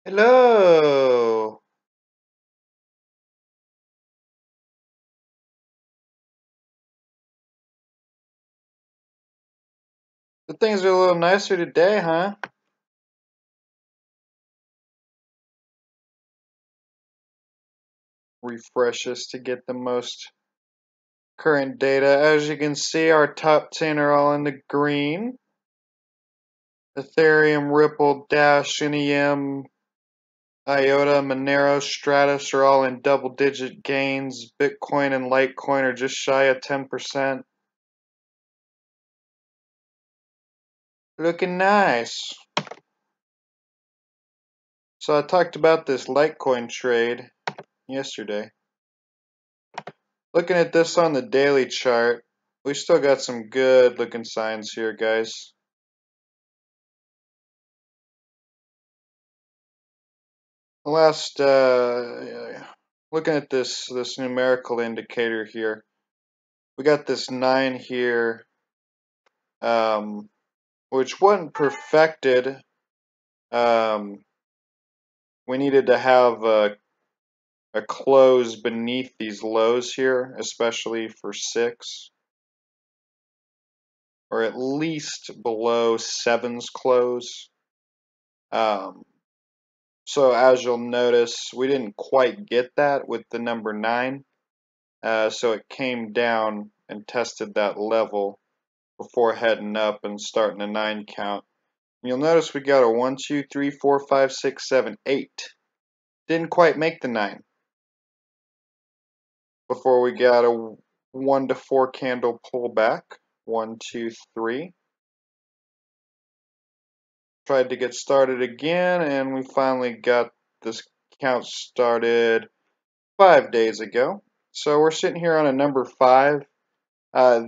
Hello. The things are a little nicer today, huh? Refresh this to get the most current data. As you can see, our top 10 are all in the green. Ethereum, Ripple, Dash, NEM, IOTA, Monero, Stratus are all in double-digit gains. Bitcoin and Litecoin are just shy of 10%. Looking nice. So I talked about this Litecoin trade yesterday. Looking at this on the daily chart, we still got some good looking signs here, guys. Last, looking at this numerical indicator here, we got this 9 here, which wasn't perfected. We needed to have a close beneath these lows here, especially for 6, or at least below 7's close. So as you'll notice, we didn't quite get that with the number 9. So it came down and tested that level before heading up and starting a 9 count. And you'll notice we got a 1, 2, 3, 4, 5, 6, 7, 8. Didn't quite make the 9 before we got a 1 to 4 candle pullback. 1, 2, 3. Tried to get started again, and we finally got this count started 5 days ago. So we're sitting here on a number 5.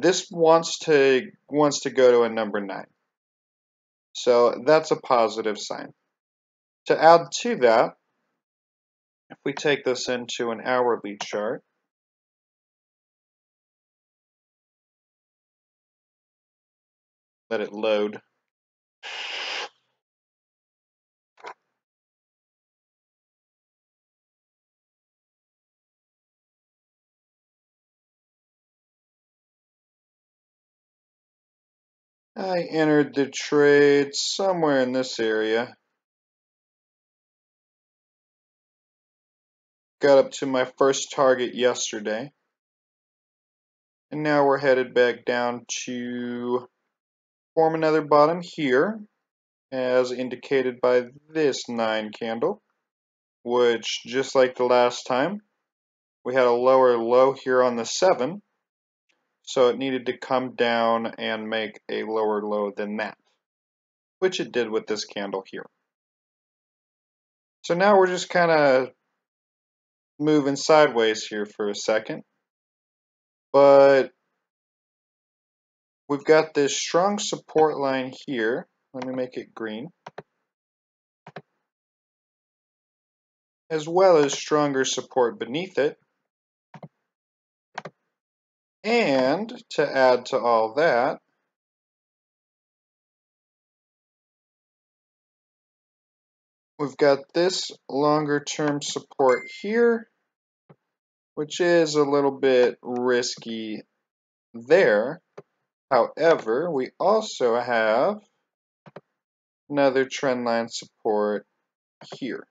This wants to go to a number 9. So that's a positive sign. To add to that, if we take this into an hourly chart, let it load. I entered the trade somewhere in this area. Got up to my first target yesterday. And now we're headed back down to form another bottom here, as indicated by this 9 candle, which, just like the last time, we had a lower low here on the 7, so it needed to come down and make a lower low than that, which it did with this candle here. So now we're just kind of moving sideways here for a second, but we've got this strong support line here. Let me make it green, as well as stronger support beneath it. And to add to all that, we've got this longer term support here, which is a little bit risky there. However, we also have another trend line support here.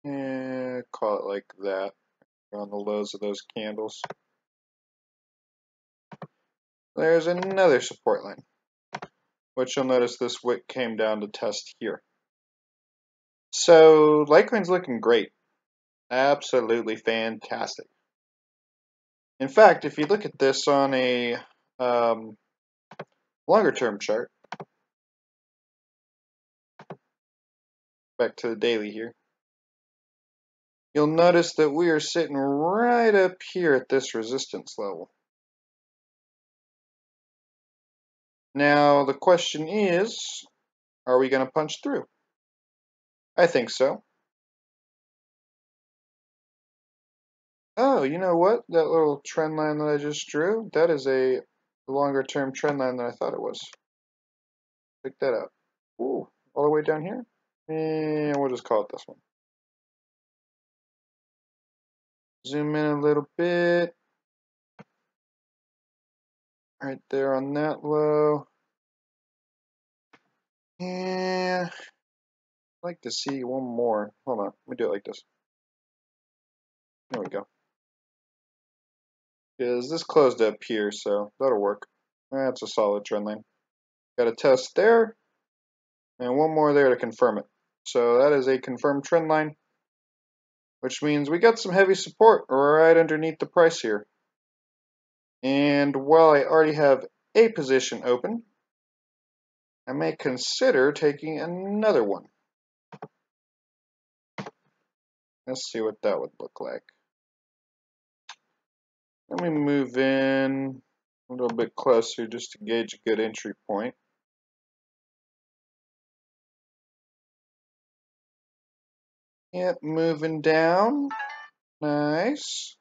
And call it like that, on the lows of those candles. There's another support line, which you'll notice this wick came down to test here. So Litecoin's looking great. Absolutely fantastic. In fact, if you look at this on a longer term chart, back to the daily here, you'll notice that we are sitting right up here at this resistance level. Now, the question is, are we going to punch through? I think so. Oh, you know what? That little trend line that I just drew, that is a longer term trend line than I thought it was. Pick that up. Ooh, all the way down here. And we'll just call it this one. Zoom in a little bit. Right there on that low. And I'd like to see one more. Hold on, let me do it like this. There we go. Because this closed up here, so that'll work. That's a solid trend line. Got a test there, and one more there to confirm it. So that is a confirmed trend line, which means we got some heavy support right underneath the price here. And while I already have a position open, I may consider taking another one. Let's see what that would look like. Let me move in a little bit closer just to gauge a good entry point. Yep, moving down. Nice.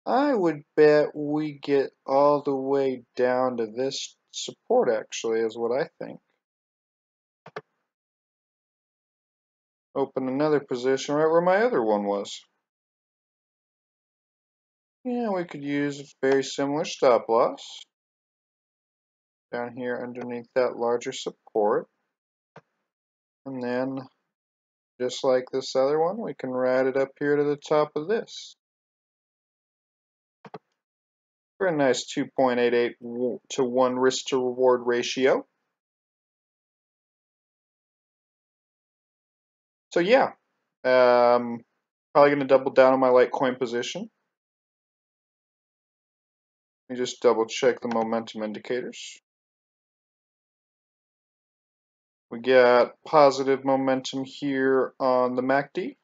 I would bet we get all the way down to this support, actually, is what I think. Open another position right where my other one was. Yeah, we could use a very similar stop loss. Down here underneath that larger support. And then, just like this other one, we can ride it up here to the top of this. For a nice 2.88 to 1 risk to reward ratio. So yeah, probably going to double down on my Litecoin position. Let me just double check the momentum indicators. We got positive momentum here on the MACD,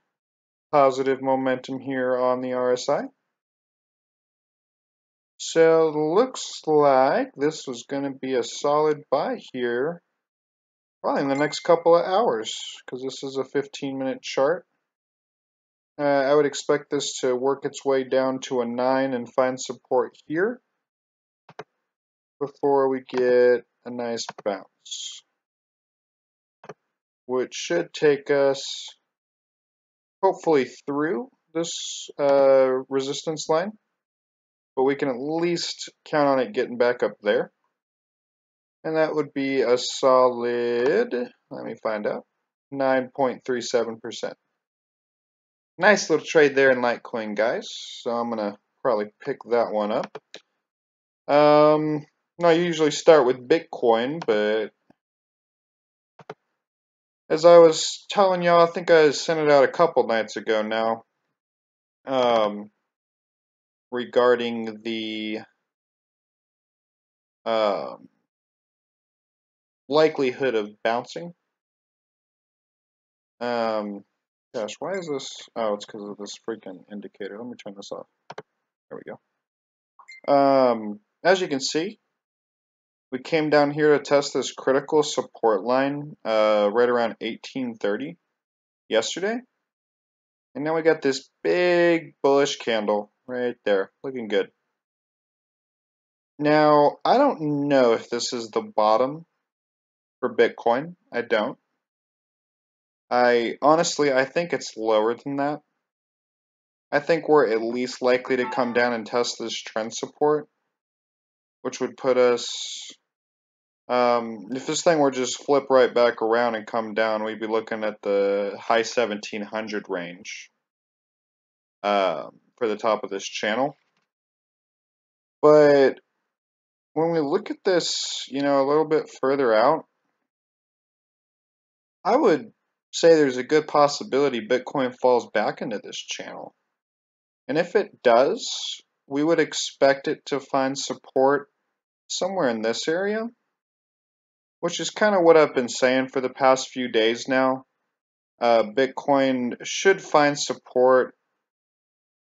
positive momentum here on the RSI. So it looks like this was going to be a solid buy here, probably in the next couple of hours, because this is a 15-minute chart. I would expect this to work its way down to a 9 and find support here before we get a nice bounce, which should take us hopefully through this resistance line, but we can at least count on it getting back up there. And that would be a solid, let me find out, 9.37%. Nice little trade there in Litecoin, guys. So I'm going to probably pick that one up. I usually start with Bitcoin, but as I was telling y'all, I think I sent it out a couple nights ago now, regarding the likelihood of bouncing. Gosh, why is this? Oh, it's because of this freaking indicator. Let me turn this off. There we go. As you can see, we came down here to test this critical support line right around 1830 yesterday. And now we got this big bullish candle right there, looking good. Now, I don't know if this is the bottom for Bitcoin. I don't. I think it's lower than that. I think we're at least likely to come down and test this trend support, which would put us, if this thing were just flip right back around and come down, we'd be looking at the high 1700 range for the top of this channel. But when we look at this, a little bit further out, I would say there's a good possibility Bitcoin falls back into this channel. And if it does, we would expect it to find support somewhere in this area, which is kind of what I've been saying for the past few days now. Bitcoin should find support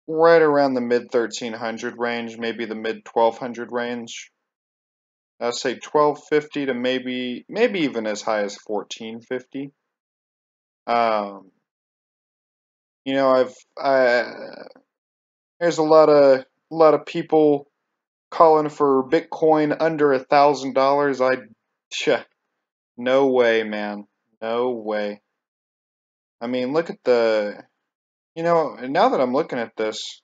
right around the mid 1300 range, maybe the mid 1200 range. I'd say 1250 to maybe even as high as 1450. There's a lot of people calling for Bitcoin under $1,000. No way, man. No way. I mean, look at the, now that I'm looking at this,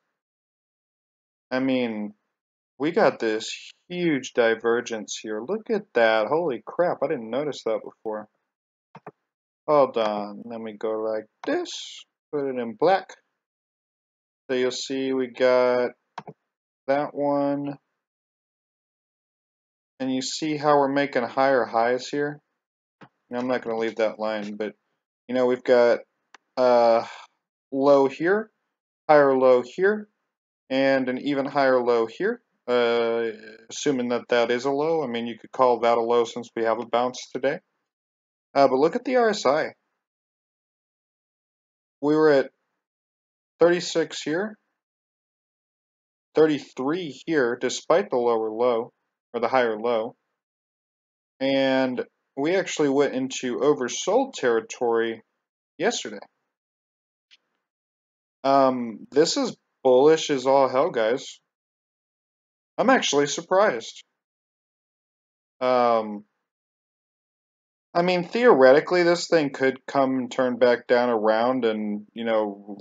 I mean, we got this huge divergence here. Look at that. Holy crap, I didn't notice that before. Hold on, let me go like this, put it in black. So you'll see we got that one, and you see how we're making higher highs here? Now, I'm not going to leave that line, but we've got low here, higher low here, and an even higher low here. Assuming that that is a low, I mean, you could call that a low since we have a bounce today. But look at the RSI. We were at 36 here, 33 here, despite the lower low, or the higher low. And we actually went into oversold territory yesterday. This is bullish as all hell, guys. I'm actually surprised. I mean, theoretically, this thing could come and turn back down around and,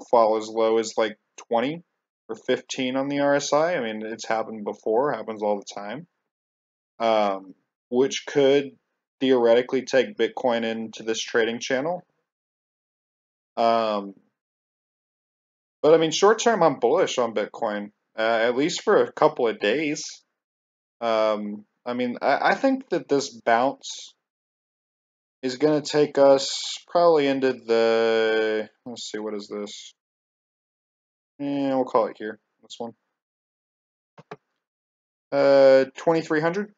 fall as low as like 20 or 15 on the RSI. I mean, it's happened before, happens all the time. Which could theoretically take Bitcoin into this trading channel. But I mean, short term, I'm bullish on Bitcoin, at least for a couple of days. I mean, I think that this bounce is going to take us probably into the, let's see, what is this? We'll call it here, this one. 2300.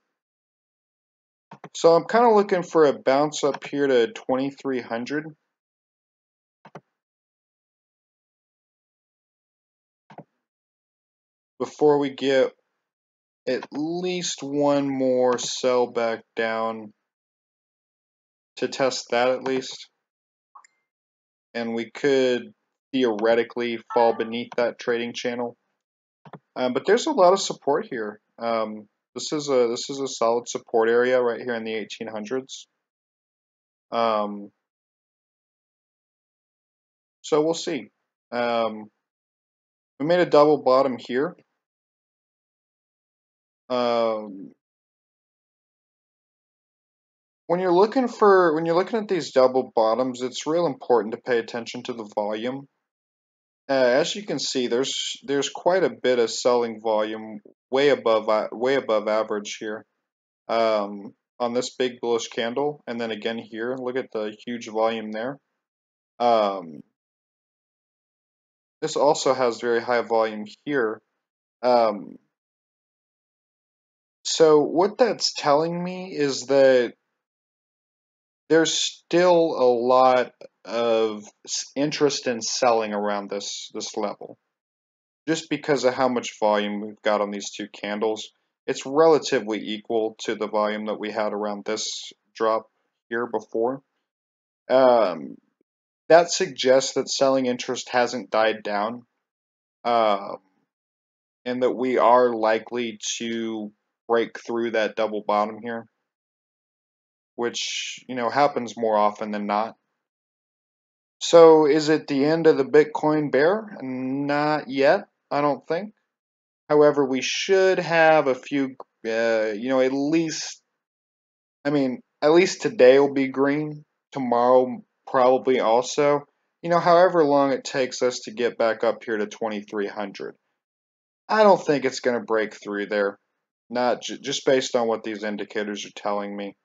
So I'm kind of looking for a bounce up here to 2300. Before we get at least one more sell back down to test that at least. And we could theoretically fall beneath that trading channel. But there's a lot of support here. This is a solid support area right here in the 1800s. So we'll see. We made a double bottom here. When you're looking at these double bottoms, it's real important to pay attention to the volume. As you can see, there's quite a bit of selling volume, way above average here, on this big bullish candle, and then again here. Look at the huge volume there. This also has very high volume here. So what that's telling me is that there's still a lot of interest in selling around this level. Just because of how much volume we've got on these two candles, it's relatively equal to the volume that we had around this drop here before. That suggests that selling interest hasn't died down, and that we are likely to break through that double bottom here, which happens more often than not. So is it the end of the Bitcoin bear? Not yet, I don't think. However, we should have a few, at least, at least today will be green. Tomorrow probably also. However long it takes us to get back up here to 2300. I don't think it's going to break through there. Not just based on what these indicators are telling me.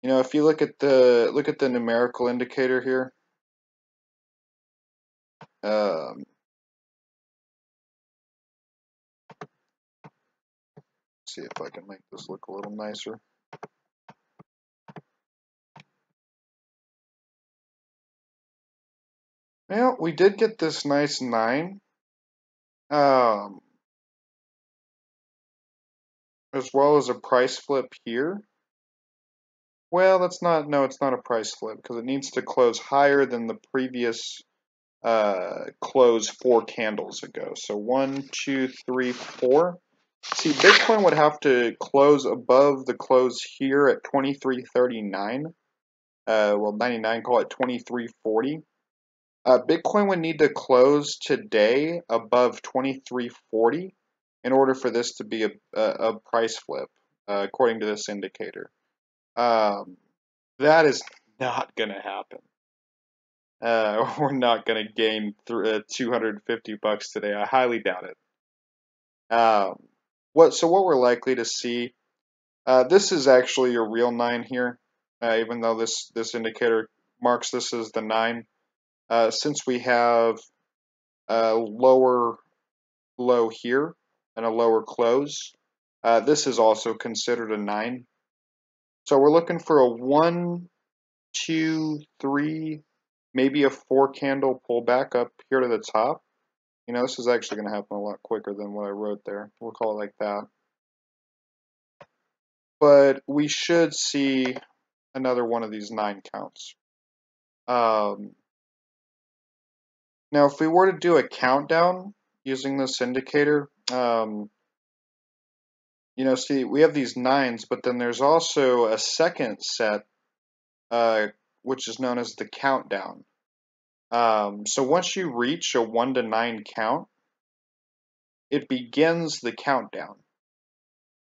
If you look at the numerical indicator here, see if I can make this look a little nicer. Well, we did get this nice 9. As well as a price flip here. Well, it's not a price flip because it needs to close higher than the previous close 4 candles ago. So 1, 2, 3, 4. See, Bitcoin would have to close above the close here at 2339. Well, 99, call it 2340. Bitcoin would need to close today above 2340 in order for this to be a price flip, according to this indicator. That is not going to happen. We're not going to gain 250 bucks today. I highly doubt it. So what we're likely to see, this is actually a real 9 here, even though this indicator marks this as the 9. Since we have a lower low here and a lower close, this is also considered a 9. So we're looking for a 1, 2, 3, maybe a 4 candle pullback up here to the top. You know, this is actually going to happen a lot quicker than what I wrote there. We'll call it like that. But we should see another one of these 9 counts. Now, if we were to do a countdown using this indicator, you know, see, we have these 9s, but then there's also a second set, which is known as the countdown. So once you reach a 1 to 9 count, it begins the countdown.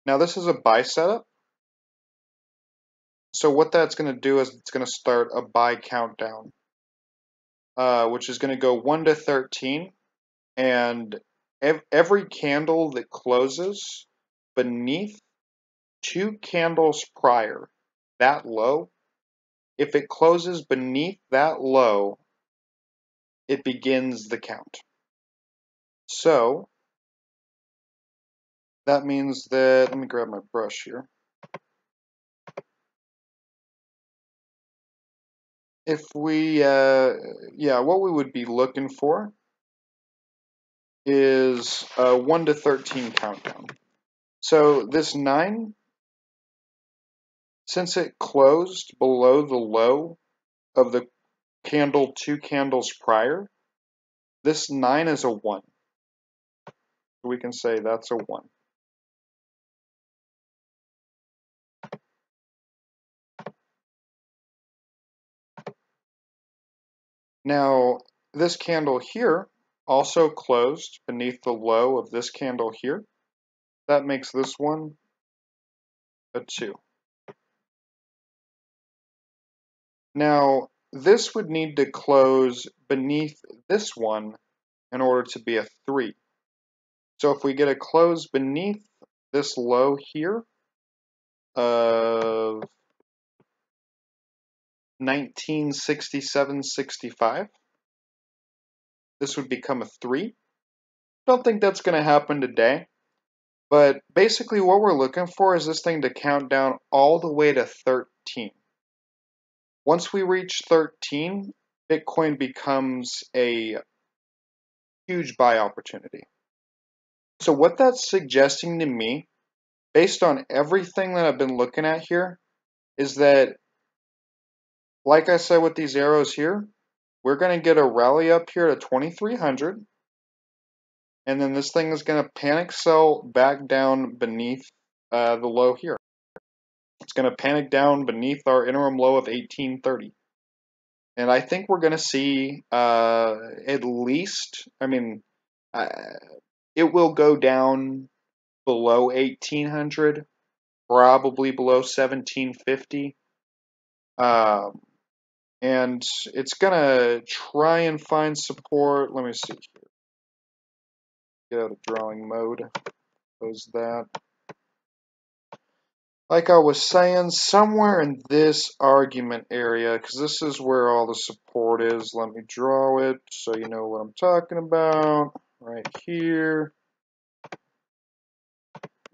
Now, this is a buy setup. So what that's going to do is it's going to start a buy countdown, which is going to go 1 to 13. And every candle that closes beneath 2 candles prior, that low, if it closes beneath that low, it begins the count. So that means that, let me grab my brush here. If we, what we would be looking for is a 1 to 13 countdown. So this 9, since it closed below the low of the candle 2 candles prior, this 9 is a 1. So we can say that's a 1. Now, this candle here also closed beneath the low of this candle here. That makes this one a 2. Now, this would need to close beneath this one in order to be a 3. So if we get a close beneath this low here of 1967.65, this would become a 3. Don't think that's going to happen today, but basically what we're looking for is this thing to count down all the way to 13. Once we reach 13, Bitcoin becomes a huge buy opportunity. So what that's suggesting to me, based on everything that I've been looking at here, is that, like I said with these arrows here, we're going to get a rally up here to 2300, and then this thing is going to panic sell back down beneath the low here. It's going to panic down beneath our interim low of 1830. And I think we're going to see at least, it will go down below 1800, probably below 1750. And it's going to try and find support. Let me see here. Get out of drawing mode. Close that. Like I was saying, somewhere in this argument area, because this is where all the support is. Let me draw it so you know what I'm talking about. Right here.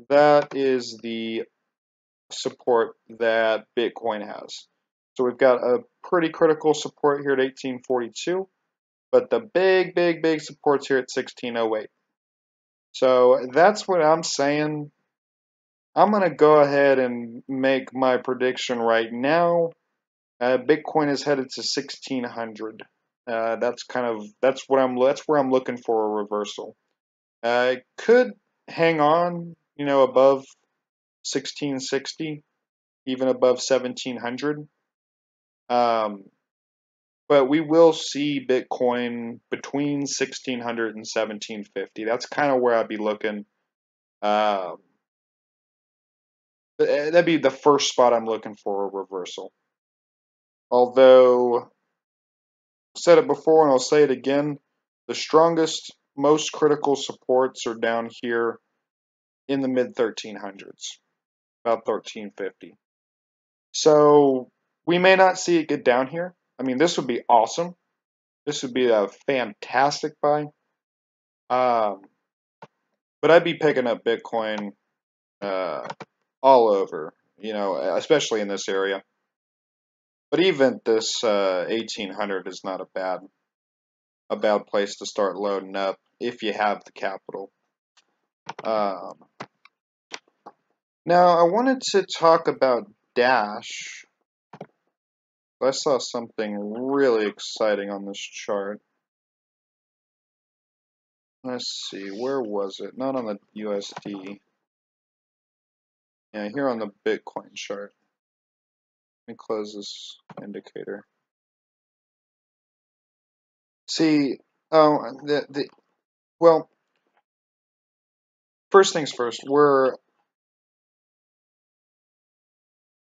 That is the support that Bitcoin has. So we've got a pretty critical support here at 1842, but the big support's here at 1608. So that's what I'm saying. I'm going to go ahead and make my prediction right now. Bitcoin is headed to 1600. That's where I'm looking for a reversal. It could hang on above 1660, even above 1700. Um, but we will see Bitcoin between 1600 and 1750. That's kind of where I'd be looking. Um, that'd be the first spot I'm looking for a reversal. Although, said it before and I'll say it again, the strongest, most critical supports are down here in the mid 1300s, about 1350. So we may not see it get down here. I mean, this would be awesome. This would be a fantastic buy. Um, but I'd be picking up Bitcoin uh, all over, especially in this area. But even this 1800 is not a bad place to start loading up if you have the capital. Um, Now I wanted to talk about Dash. I saw something really exciting on this chart. Let's see, where was it? Not on the USD. Yeah, here on the Bitcoin chart. Let me close this indicator. See, well, first things first, we're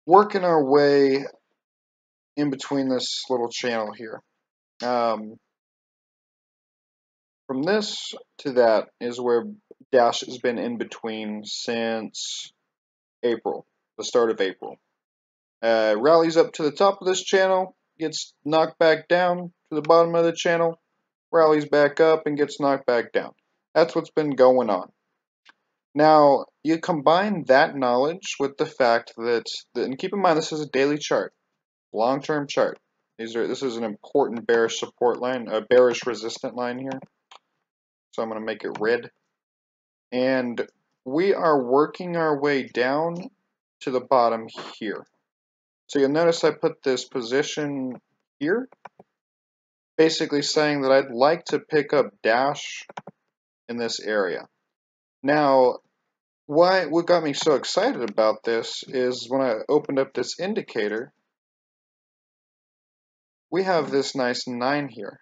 working our way in between this little channel here. From this to that is where Dash has been in between since April, the start of April. Rallies up to the top of this channel, gets knocked back down to the bottom of the channel, rallies back up and gets knocked back down. That's what's been going on. Now, you combine that knowledge with the fact that, and keep in mind this is a daily chart, long-term chart. This is an important bearish support line, a bearish resistant line here. So I'm going to make it red. And we are working our way down to the bottom here. So you'll notice I put this position here, basically saying that I'd like to pick up Dash in this area. Now, what got me so excited about this is when I opened up this indicator, we have this nice 9 here,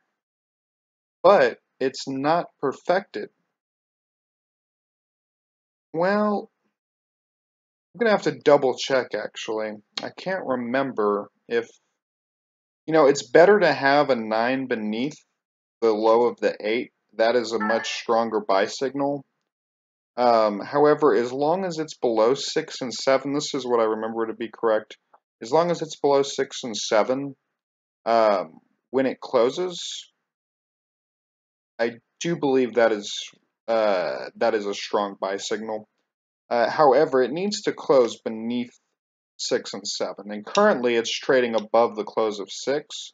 but it's not perfected. Well, I'm going to have to double check actually. I can't remember if, it's better to have a 9 beneath the low of the 8. That is a much stronger buy signal. However, as long as it's below 6 and 7, this is what I remember to be correct. As long as it's below 6 and 7, when it closes, I do believe that is a strong buy signal. However, it needs to close beneath 6 and 7, and currently it's trading above the close of 6.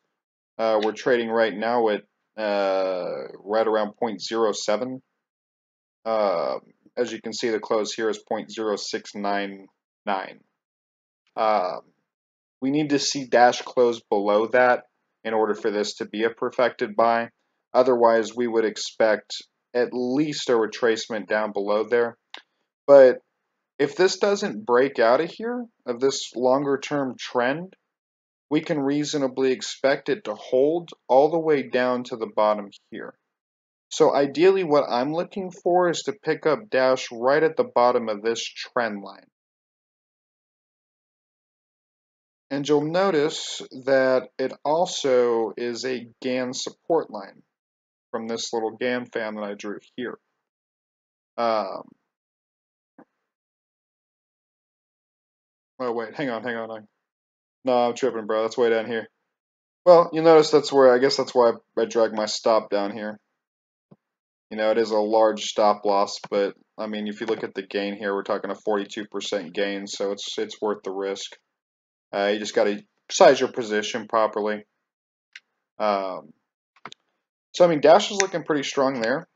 We're trading right now at right around 0.07. As you can see, the close here is 0.0699. We need to see Dash close below that in order for this to be a perfected buy. Otherwise, we would expect at least a retracement down below there. But if this doesn't break out of here, of this longer term trend, we can reasonably expect it to hold all the way down to the bottom here. So ideally what I'm looking for is to pick up Dash right at the bottom of this trend line. And you'll notice that it also is a GAN support line from this little GAN fan that I drew here. Oh wait, hang on. No, I'm tripping, bro. That's way down here. Well, you notice I guess that's why I drag my stop down here. It is a large stop loss, but I mean, if you look at the gain here, we're talking a 42% gain, so it's worth the risk. You just got to size your position properly. So I mean, Dash is looking pretty strong there.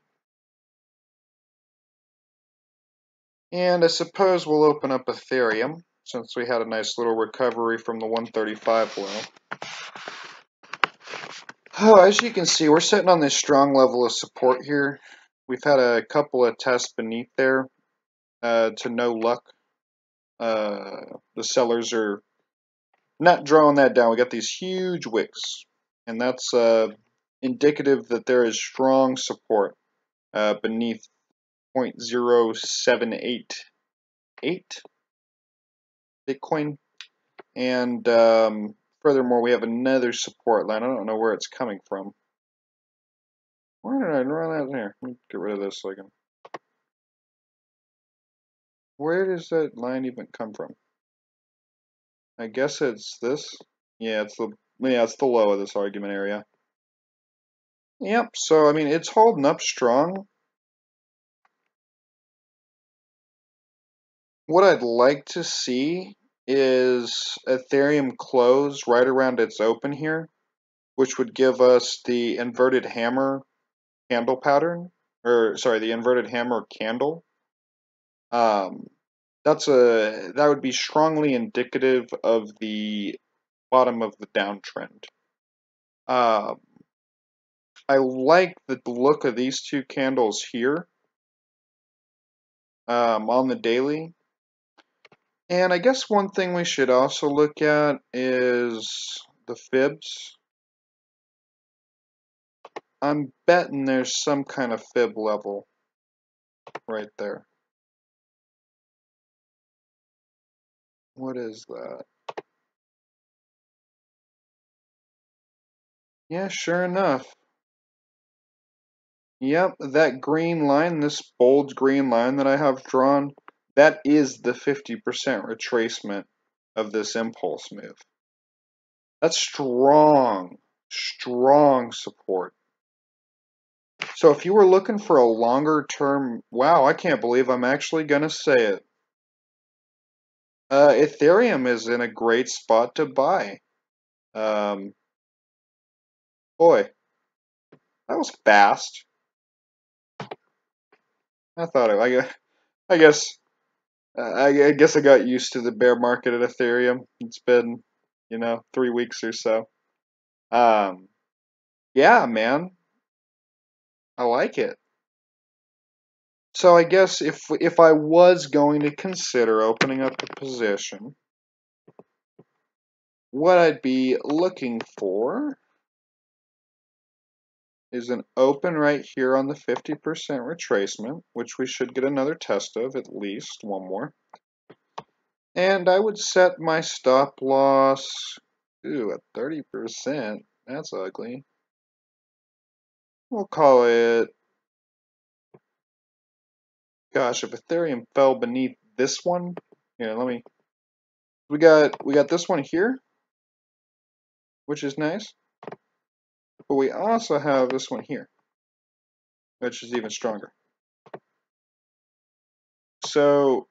And I suppose we'll open up Ethereum, since we had a nice little recovery from the 135 low. Oh, as you can see, we're sitting on this strong level of support here. We've had a couple of tests beneath there. to no luck. The sellers are not drawing that down. We got these huge wicks, and that's indicative that there is strong support beneath 0.0788 Bitcoin. And furthermore, we have another support line. I don't know where it's coming from. Why did I run that here? Let me get rid of this so I can. Where does that line even come from? I guess it's this. Yeah, it's the low of this argument area. Yep. So I mean, it's holding up strong. What I'd like to see is Ethereum close right around its open here, which would give us the inverted hammer candle pattern, or sorry, the inverted hammer candle. That would be strongly indicative of the bottom of the downtrend. I like the look of these two candles here on the daily. And I guess one thing we should also look at is the fibs. I'm betting there's some kind of fib level right there. What is that? Yeah, sure enough. Yep, that green line, this bold green line that I have drawn, that is the 50% retracement of this impulse move. That's strong, strong support. So if you were looking for a longer term, wow, I can't believe I'm actually going to say it. Ethereum is in a great spot to buy. Boy, that was fast. I thought I guess I guess I got used to the bear market at Ethereum. It's been, 3 weeks or so. Yeah, man, I like it. So I guess if I was going to consider opening up a position, what I'd be looking for is an open right here on the 50% retracement, which we should get another test of, at least one more. And I would set my stop loss, at 30%. That's ugly. We'll call it, gosh, if Ethereum fell beneath this one, here, we got this one here, which is nice. But we also have this one here, which is even stronger. So,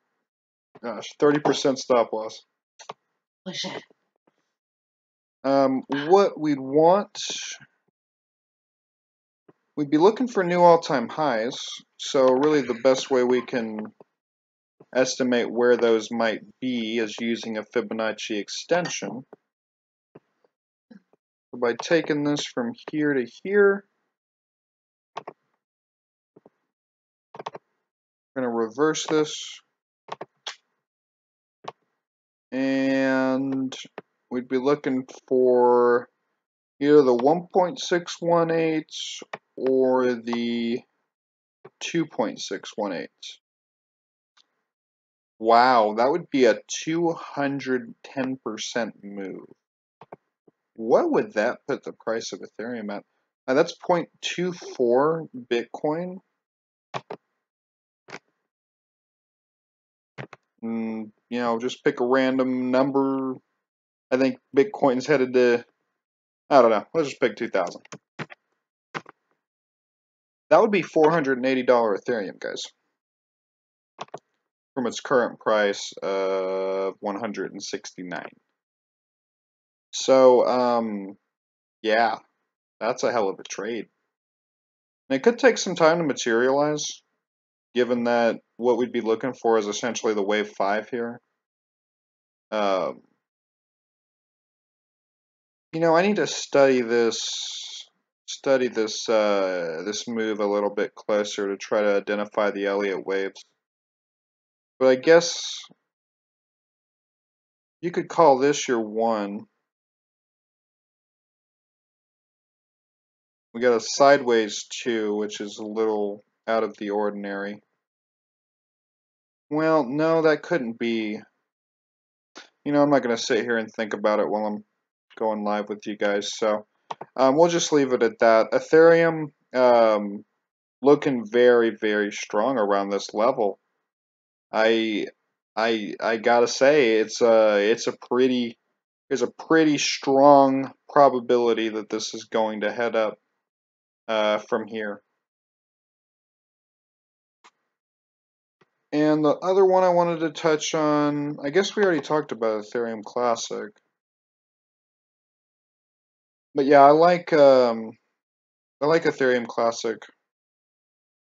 gosh, 30% stop loss. What we'd be looking for new all-time highs. So really the best way we can estimate where those might be is using a Fibonacci extension. So by taking this from here to here, we're going to reverse this, and we'd be looking for either the 1.618 or the 2.618. Wow, that would be a 210% move. What would that put the price of Ethereum at? That's 0.24 Bitcoin. Just pick a random number. I think Bitcoin's headed to, I don't know, let's just pick 2,000. That would be $480 Ethereum, guys, from its current price of 169. So, yeah, that's a hell of a trade. And it could take some time to materialize, given that what we'd be looking for is essentially the wave 5 here. I need to study this move a little bit closer to try to identify the Elliott waves. But I guess you could call this your 1. We got a sideways 2, which is a little out of the ordinary. Well, no, that couldn't be. You know, I'm not going to sit here and think about it while I'm going live with you guys. So we'll just leave it at that. Ethereum looking very, very strong around this level. I gotta say there's a pretty strong probability that this is going to head up from here. And the other one I wanted to touch on, I guess we already talked about Ethereum Classic. But yeah, I like Ethereum Classic.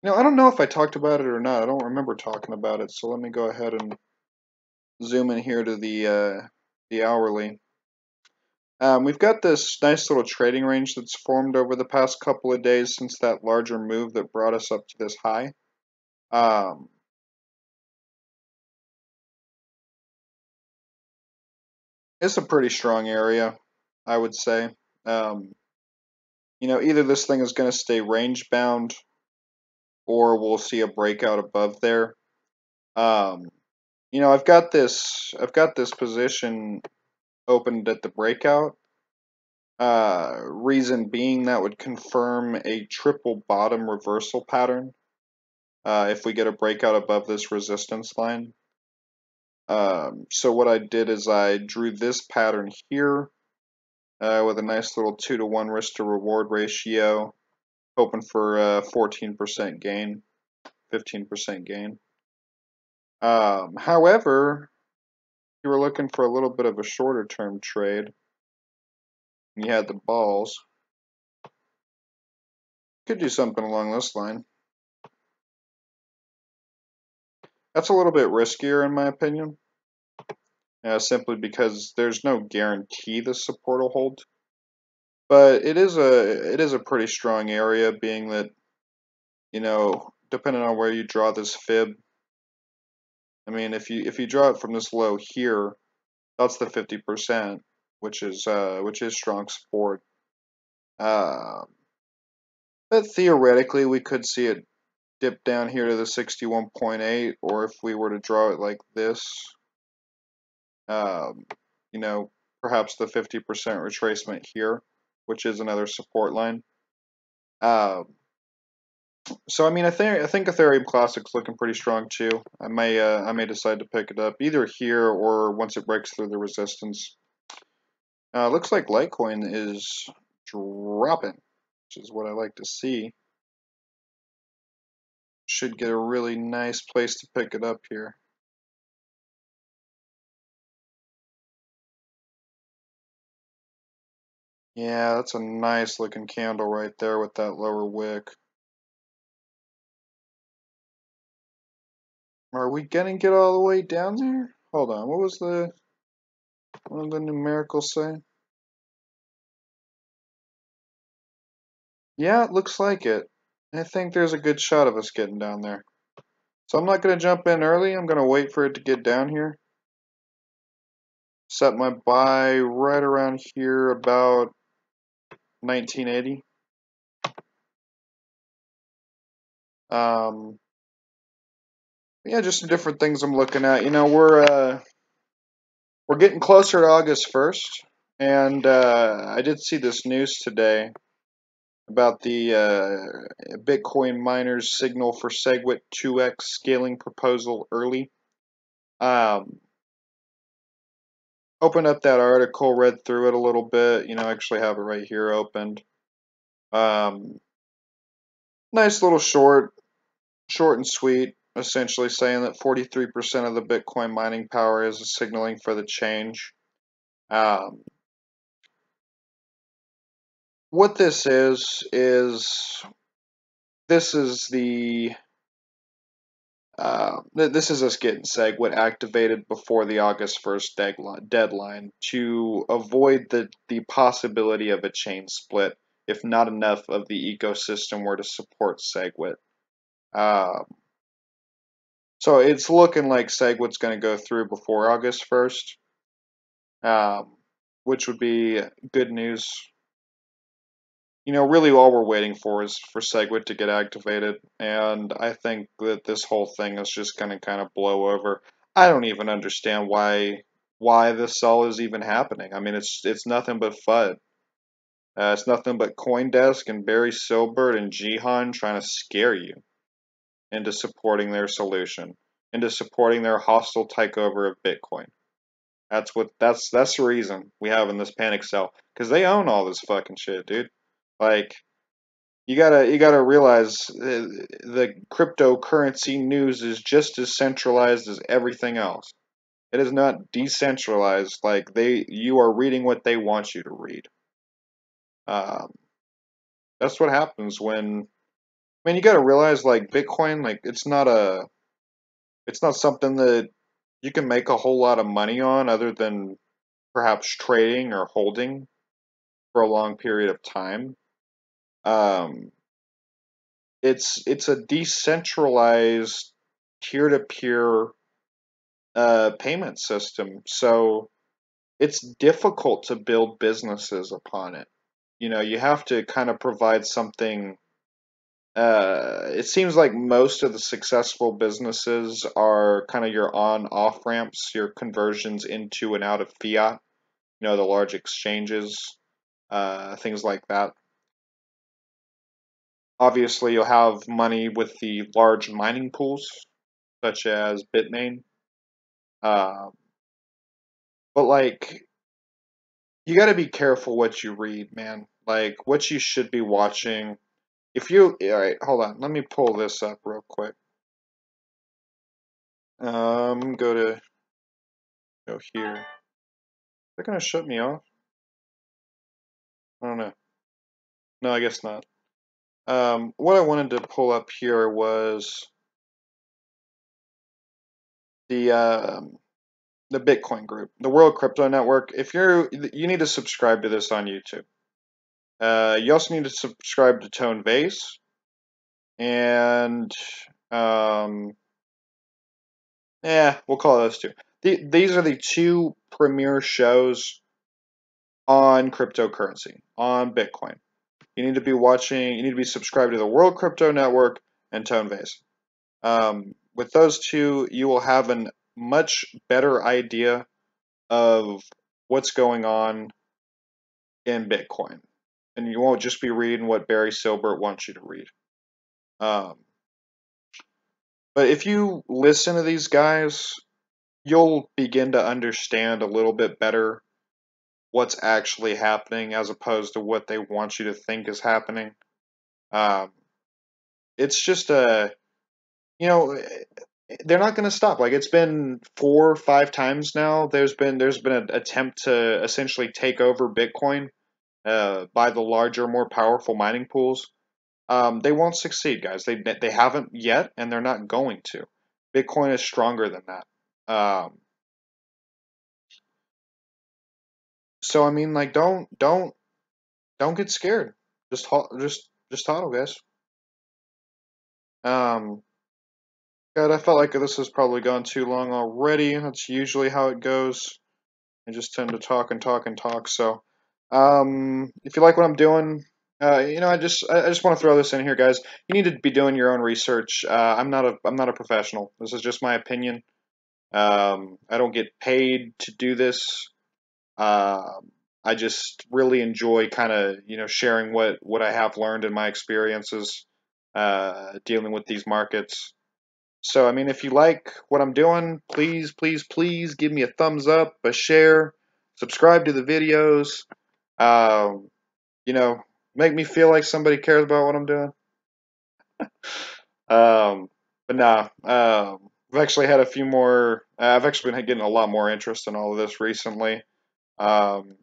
You know, I don't know if I talked about it or not. I don't remember talking about it. So let me go ahead and zoom in here to the hourly. We've got this nice little trading range that's formed over the past couple of days since that larger move that brought us up to this high. It's a pretty strong area, I would say. You know, either this thing is going to stay range bound or we'll see a breakout above there. You know, I've got this position opened at the breakout. Reason being that would confirm a triple bottom reversal pattern if we get a breakout above this resistance line. So what I did is I drew this pattern here with a nice little 2-to-1 risk to reward ratio, hoping for 14% gain, 15% gain. However, if you were looking for a little bit of a shorter term trade, and you had the balls, could do something along this line. That's a little bit riskier in my opinion, simply because there's no guarantee the support will hold. But it is a pretty strong area, being that, you know, depending on where you draw this fib. I mean, if you draw it from this low here, that's the 50%, which is strong support. But theoretically, we could see it dip down here to the 61.8, or if we were to draw it like this, you know, perhaps the 50% retracement here, which is another support line. So I mean, I think Ethereum Classic's looking pretty strong too. I may decide to pick it up either here or once it breaks through the resistance. Looks like Litecoin is dropping, which is what I like to see. Should get a really nice place to pick it up here. Yeah, that's a nice looking candle right there with that lower wick. Are we gonna get all the way down there? Hold on, what did the numericals say? Yeah, it looks like it. I think there's a good shot of us getting down there. So I'm not going to jump in early. I'm going to wait for it to get down here. Set my buy right around here about 1980. Yeah, just some different things I'm looking at. You know, we're getting closer to August 1st, and I did see this news today about the Bitcoin miners signal for SegWit 2x scaling proposal early. Opened up that article, read through it a little bit. You know, I actually have it right here opened. Nice little short and sweet, essentially saying that 43% of the Bitcoin mining power is signaling for the change. What this is this is the this is us getting SegWit activated before the August 1st deadline to avoid the possibility of a chain split if not enough of the ecosystem were to support SegWit. So it's looking like SegWit's going to go through before August 1st, which would be good news. You know, really all we're waiting for is for SegWit to get activated, and I think that this whole thing is just going to kind of blow over. I don't even understand why this sell is even happening. I mean, it's nothing but FUD. It's nothing but CoinDesk and Barry Silbert and Jihan trying to scare you into supporting their solution, into supporting their hostile takeover of Bitcoin. That's the reason we have in this panic sell, because they own all this fucking shit, dude. Like, you gotta realize the cryptocurrency news is just as centralized as everything else. It is not decentralized. Like, you are reading what they want you to read. Um, that's what happens when. I mean, you gotta realize, like, Bitcoin, like, it's not something that you can make a whole lot of money on, other than perhaps trading or holding for a long period of time. Um, it's a decentralized peer-to-peer payment system, so it's difficult to build businesses upon it. You know, you have to kind of provide something. It seems like most of the successful businesses are kind of your on-off ramps, your conversions into and out of fiat. You know, the large exchanges, things like that. Obviously, you'll have money with the large mining pools, such as Bitmain. Uh, but like, you got to be careful what you read, man. Like, what you should be watching. If you, all right, hold on, let me pull this up real quick. Go to go here. They're gonna shut me off. I don't know. No, I guess not. What I wanted to pull up here was the the Bitcoin group, the World Crypto Network. If you need to subscribe to this on YouTube. You also need to subscribe to Tone Vase, and um, we'll call those two. These are the two premier shows on cryptocurrency, on Bitcoin. You need to be watching. You need to be subscribed to the World Crypto Network and Tone Vase. With those two, you will have a much better idea of what's going on in Bitcoin, and you won't just be reading what Barry Silbert wants you to read. Um, but if you listen to these guys, you'll begin to understand a little bit better what's actually happening as opposed to what they want you to think is happening. Um, it's just you know, they're not going to stop. Like, it's been 4 or 5 times now. There's been an attempt to essentially take over Bitcoin by the larger, more powerful mining pools. They won't succeed, guys. They haven't yet, and they're not going to. Bitcoin is stronger than that. So I mean, like, don't get scared. Just huddle, guys. Um, God, I felt like this has probably gone too long already. That's usually how it goes. I just tend to talk and talk and talk. So, if you like what I'm doing, I just want to throw this in here, guys. You need to be doing your own research. I'm not a professional. This is just my opinion. I don't get paid to do this. I just really enjoy kind of sharing what I have learned in my experiences dealing with these markets. So I mean, if you like what I'm doing, please, please, please give me a thumbs up, a share, subscribe to the videos. Um, you know, make me feel like somebody cares about what I'm doing. Um, but nah, I've actually had a few more. I've actually been getting a lot more interest in all of this recently. Um,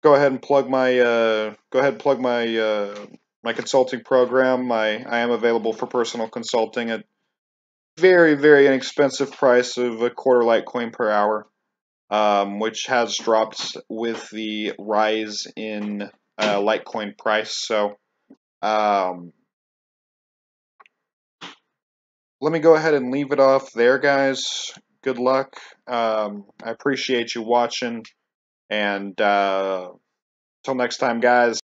go ahead and plug my consulting program. I am available for personal consulting at very, very inexpensive price of a quarter Litecoin per hour, which has dropped with the rise in Litecoin price. So, um, let me go ahead and leave it off there, guys. Good luck. I appreciate you watching, and till next time, guys.